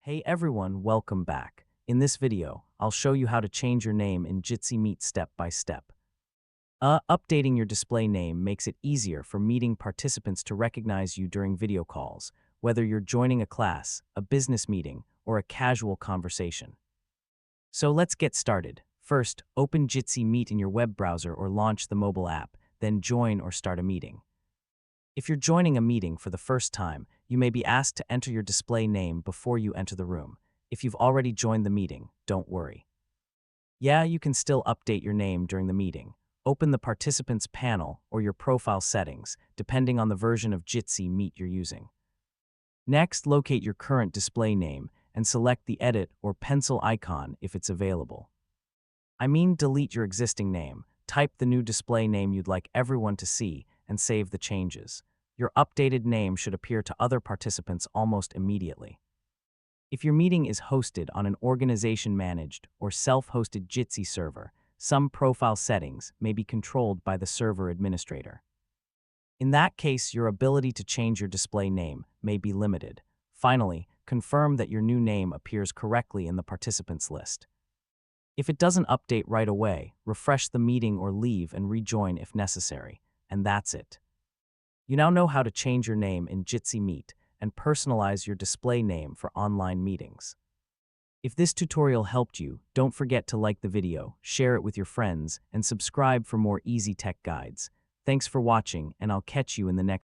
Hey everyone, welcome back. In this video, I'll show you how to change your name in Jitsi Meet step by step. Updating your display name makes it easier for meeting participants to recognize you during video calls, whether you're joining a class, a business meeting, or a casual conversation. So let's get started. First, open Jitsi Meet in your web browser or launch the mobile app, then join or start a meeting. If you're joining a meeting for the first time, you may be asked to enter your display name before you enter the room. If you've already joined the meeting, don't worry. Yeah, you can still update your name during the meeting. Open the participants panel or your profile settings, depending on the version of Jitsi Meet you're using. Next, locate your current display name and select the edit or pencil icon if it's available. Delete your existing name, type the new display name you'd like everyone to see, and save the changes. Your updated name should appear to other participants almost immediately. If your meeting is hosted on an organization-managed or self-hosted Jitsi server, some profile settings may be controlled by the server administrator. In that case, your ability to change your display name may be limited. Finally, confirm that your new name appears correctly in the participants list. If it doesn't update right away, refresh the meeting or leave and rejoin if necessary. And that's it. You now know how to change your name in Jitsi Meet and personalize your display name for online meetings. If this tutorial helped you, don't forget to like the video, share it with your friends, and subscribe for more easy tech guides. Thanks for watching, and I'll catch you in the next